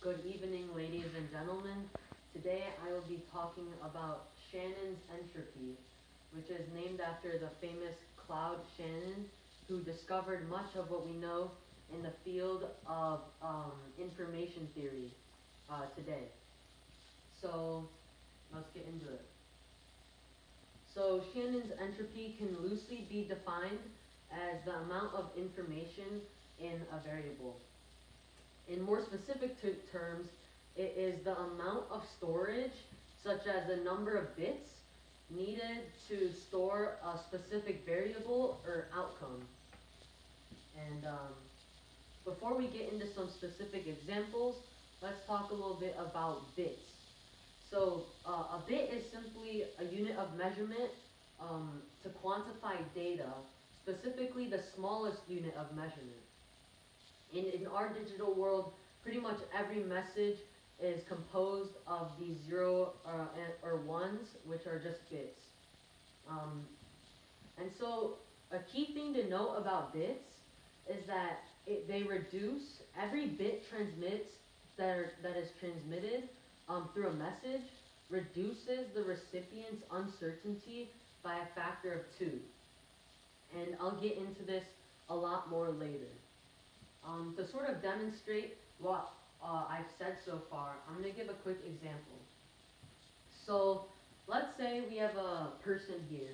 Good evening, ladies and gentlemen. Today I will be talking about Shannon's Entropy, which is named after the famous Cloud Shannon, who discovered much of what we know in the field of information theory today. So let's get into it. So Shannon's entropy can loosely be defined as the amount of information in a variable. In more specific terms, it is the amount of storage, such as the number of bits, needed to store a specific variable or outcome. And before we get into some specific examples, let's talk a little bit about bits. So a bit is simply a unit of measurement to quantify data, specifically the smallest unit of measurement. In our digital world, pretty much every message is composed of these zero or ones, which are just bits. Um, and so a key thing to note about bits is that they reduce every bit transmits that is transmitted through a message reduces the recipient's uncertainty by a factor of 2. And I'll get into this a lot more later. To sort of demonstrate what I've said so far, I'm going to give a quick example. So let's say we have a person here,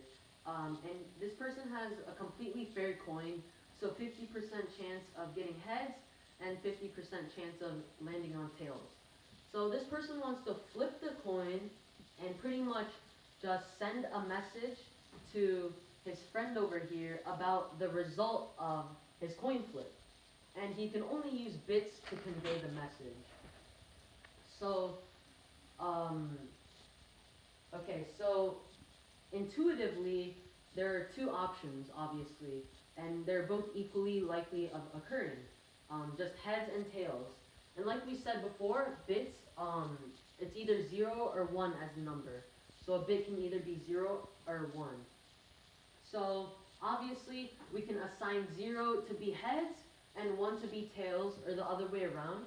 and this person has a completely fair coin, so 50% chance of getting heads and 50% chance of landing on tails. So this person wants to flip the coin and pretty much just send a message to his friend over here about the result of his coin flip. And he can only use bits to convey the message. So, so intuitively, there are two options, obviously, and they're both equally likely of occurring, just heads and tails. And like we said before, bits, it's either 0 or 1 as the number. So a bit can either be 0 or 1. So obviously, we can assign 0 to be heads and 1 to be tails, or the other way around.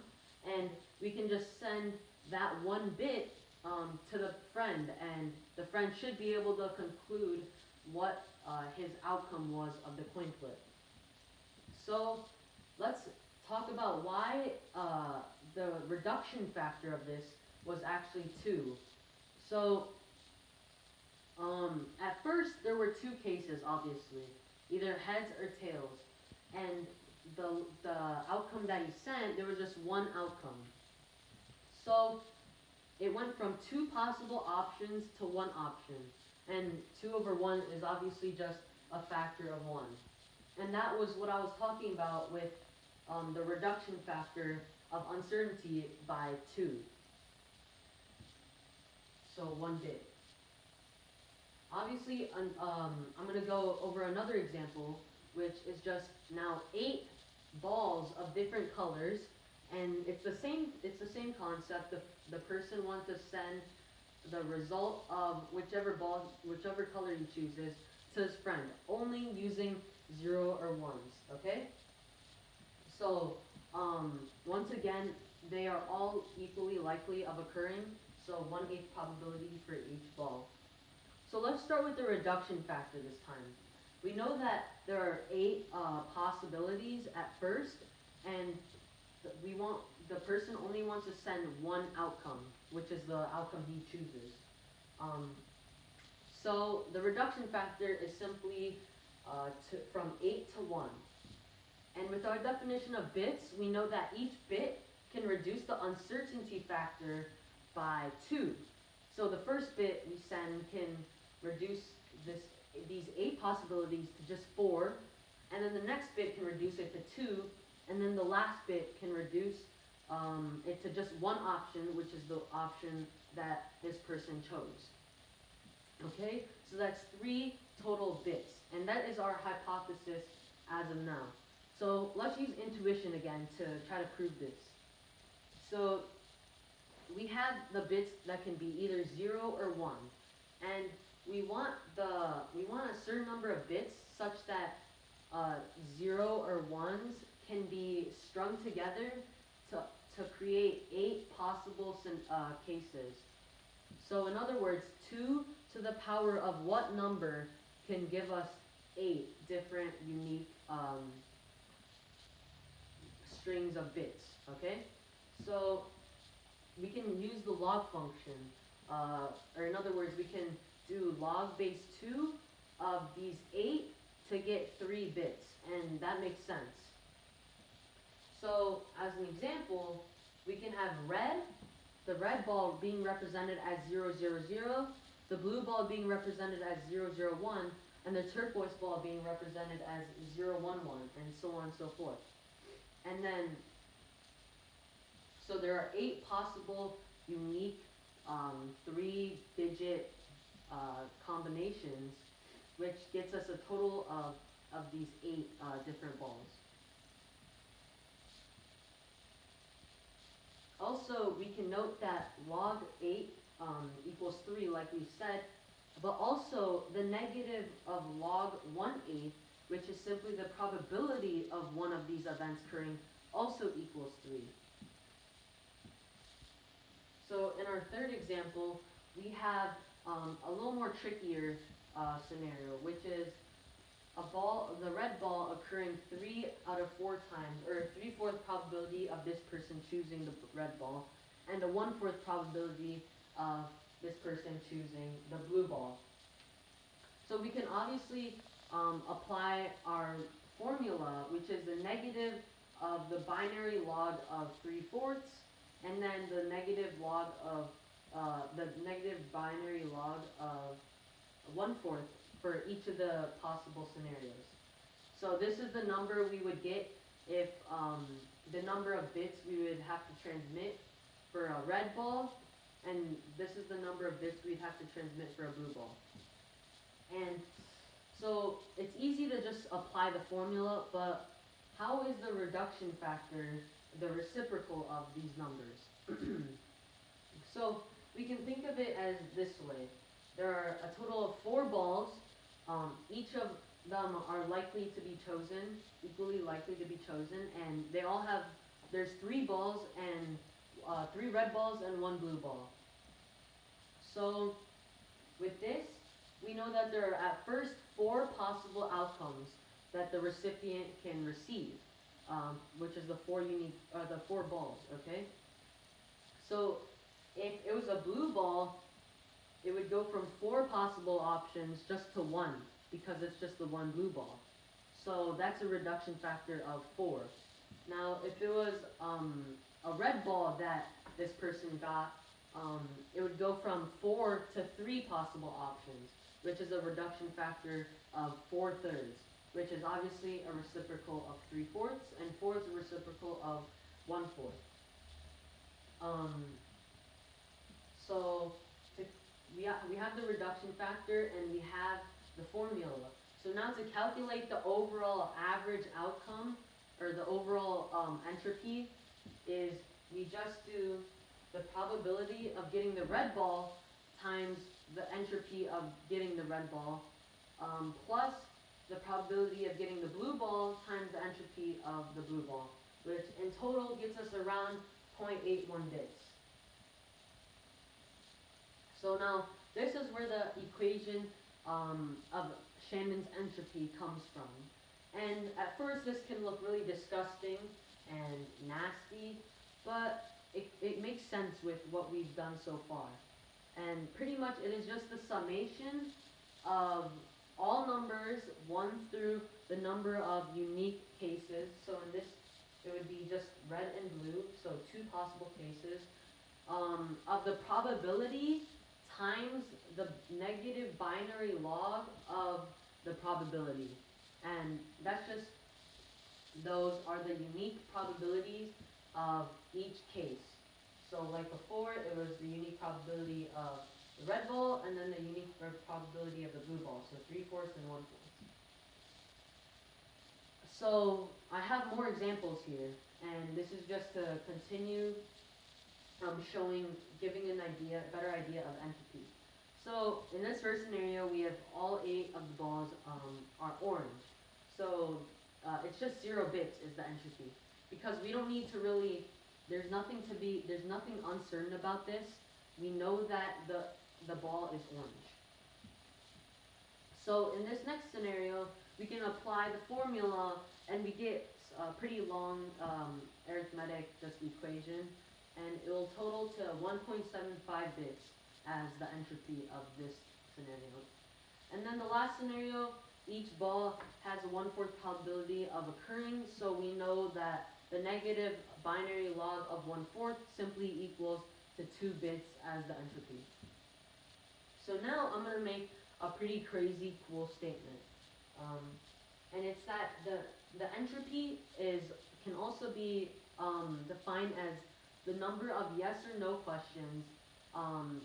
And we can just send that 1 bit to the friend, and the friend should be able to conclude what his outcome was of the coin flip. So let's talk about why the reduction factor of this was actually 2. So at first there were 2 cases, obviously, either heads or tails, and the outcome that he sent, there was just 1 outcome. So it went from 2 possible options to 1 option, and 2 over 1 is obviously just a factor of 1. And that was what I was talking about with the reduction factor of uncertainty by 2. So 1 bit. Obviously, I'm going to go over another example, which is just now 8 balls of different colors, and it's the same concept. The person wants to send the result of whichever color he chooses to his friend, only using 0 or 1s, okay? So, once again, they are all equally likely of occurring, so 1/8 probability for each ball. So let's start with the reduction factor this time. We know that there are 8 possibilities at first, and the person only wants to send 1 outcome, which is the outcome he chooses. So the reduction factor is simply from 8 to 1. And with our definition of bits, we know that each bit can reduce the uncertainty factor by 2. So the first bit we send can reduce these 8 possibilities to just 4, and then the next bit can reduce it to 2, and then the last bit can reduce it to just 1 option, which is the option that this person chose. Okay, so that's 3 total bits, and that is our hypothesis as of now. So let's use intuition again to try to prove this. So we have the bits that can be either 0 or 1, and we want a certain number of bits such that 0 or 1s can be strung together to to create 8 possible cases. So in other words, 2 to the power of what number can give us 8 different unique strings of bits, okay? So we can use the log function, or in other words, we can do log base 2 of these 8 to get 3 bits, and that makes sense. So as an example, we can have the red ball being represented as 0, 0, 0, the blue ball being represented as 0, 0, 1, and the turquoise ball being represented as 0, 1, 1, and so on and so forth. And then, so there are 8 possible unique 3-digit combinations, which gets us a total of these 8 different balls. Also, we can note that log 8 equals 3, like we said, but also the negative of log 1/8, which is simply the probability of one of these events occurring, also equals 3. So in our third example, we have a little more trickier scenario, which is the red ball occurring 3 out of 4 times, or 3/4 probability of this person choosing the red ball, and a 1/4 probability of this person choosing the blue ball. So we can obviously apply our formula, which is the negative of the binary log of 3/4, and then the negative log of the negative binary log of 1/4 for each of the possible scenarios. So this is the number we would get if the number of bits we would have to transmit for a red ball, and this is the number of bits we'd have to transmit for a blue ball. And so it's easy to just apply the formula, but how is the reduction factor the reciprocal of these numbers? So we can think of it as this way. There are a total of 4 balls. Each of them are likely to be chosen, equally likely to be chosen, and they all have, there's 3 balls and 3 red balls and 1 blue ball. So with this, we know that there are at first 4 possible outcomes that the recipient can receive, which is the 4 balls, okay? So if it was a blue ball, it would go from 4 possible options just to 1, because it's just the 1 blue ball. So that's a reduction factor of 4. Now, if it was a red ball that this person got, it would go from 4 to 3 possible options, which is a reduction factor of 4/3, which is obviously a reciprocal of 3/4, and 4 is a reciprocal of 1/4. So we have the reduction factor and we have the formula. So now to calculate the overall average outcome, or the overall entropy, is we just do the probability of getting the red ball times the entropy of getting the red ball, plus the probability of getting the blue ball times the entropy of the blue ball, which in total gets us around 0.81 bits. So now, this is where the equation of Shannon's entropy comes from. And at first this can look really disgusting and nasty, but it makes sense with what we've done so far. And pretty much it is just the summation of all numbers 1 through the number of unique cases. So in this, it would be just red and blue, so 2 possible cases, of the probability times the negative binary log of the probability. And that's just, those are the unique probabilities of each case. So like before, it was the unique probability of the red ball, and then the unique probability of the blue ball. So 3/4 and 1/4. So I have more examples here, and this is just to continue giving a better idea of entropy. So in this first scenario, we have all 8 of the balls are orange. So it's just 0 bits is the entropy, because we don't need to really there's nothing uncertain about this. We know that the ball is orange. So in this next scenario, we can apply the formula and we get a pretty long arithmetic just equation, and it will total to 1.75 bits as the entropy of this scenario. And then the last scenario, each ball has a 1/4 probability of occurring, so we know that the negative binary log of 1/4 simply equals to 2 bits as the entropy. So now I'm going to make a pretty crazy cool statement. And it's that the entropy can also be defined as the number of yes or no questions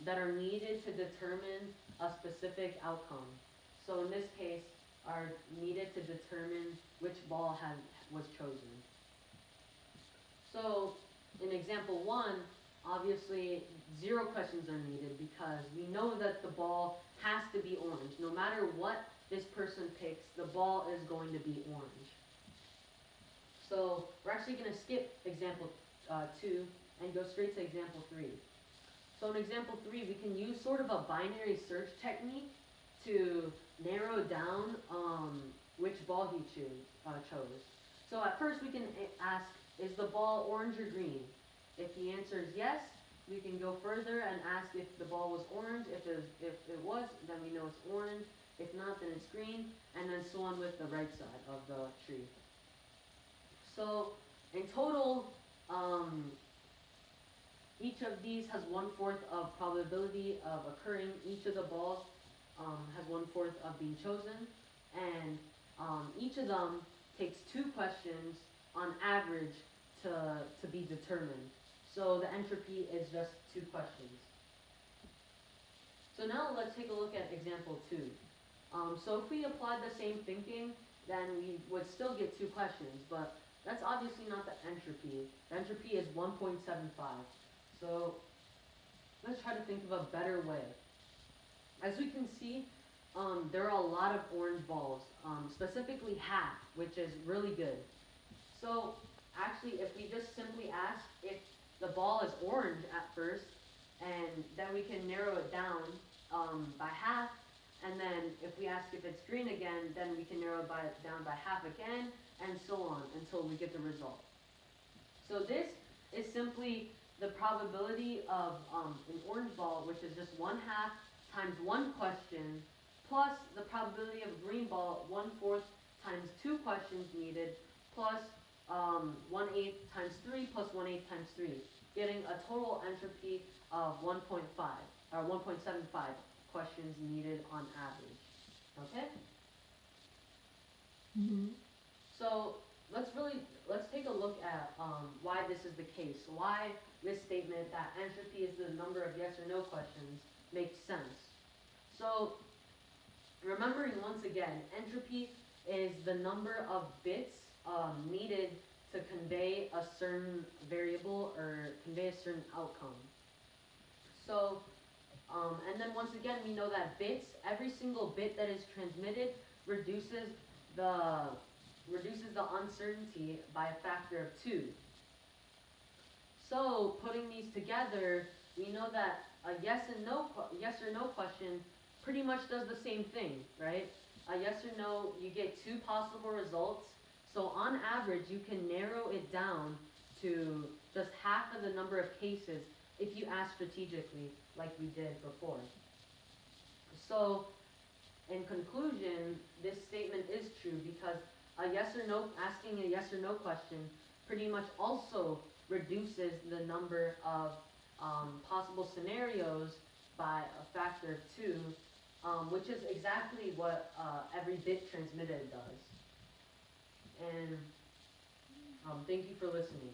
that are needed to determine a specific outcome. So in this case, are needed to determine which ball was chosen. So in example 1, obviously 0 questions are needed because we know that the ball has to be orange. No matter what this person picks, the ball is going to be orange. So we're actually going to skip example 2 and go straight to example 3. So in example 3, we can use sort of a binary search technique to narrow down which ball he chose. So at first we can ask, is the ball orange or green? If the answer is yes, we can go further and ask if the ball was orange. If it was, then we know it's orange. If not, then it's green, and then so on with the right side of the tree. So in total, each of these has 1/4 of probability of occurring. Each of the balls has 1/4 of being chosen, and each of them takes 2 questions on average to be determined. So the entropy is just 2 questions. So now let's take a look at example 2. So if we applied the same thinking, then we would still get 2 questions, but that's obviously not the entropy. The entropy is 1.75. So let's try to think of a better way. As we can see, there are a lot of orange balls, specifically half, which is really good. So actually, if we just simply ask if the ball is orange at first, and then we can narrow it down by half, and then if we ask if it's green again, then we can narrow it down by half again, and so on until we get the result. So this is simply the probability of an orange ball, which is just 1/2 times 1 question, plus the probability of a green ball, 1/4 times 2 questions needed, plus 1/8 times 3 plus 1/8 times 3, getting a total entropy of 1.5 or 1.75 questions needed on average. Okay? Mm-hmm. So let's take a look at why this is the case. Why this statement that entropy is the number of yes or no questions makes sense. So remembering once again, entropy is the number of bits needed to convey a certain variable or convey a certain outcome. So, and then once again, we know that bits, every single bit that is transmitted reduces the uncertainty by a factor of 2. So, putting these together, we know that a yes or no question pretty much does the same thing, right? A yes or no, you get 2 possible results. So on average, you can narrow it down to just half of the number of cases if you ask strategically, like we did before. So, in conclusion, this statement is true because asking a yes or no question pretty much also reduces the number of possible scenarios by a factor of 2, which is exactly what every bit transmitted does. And thank you for listening.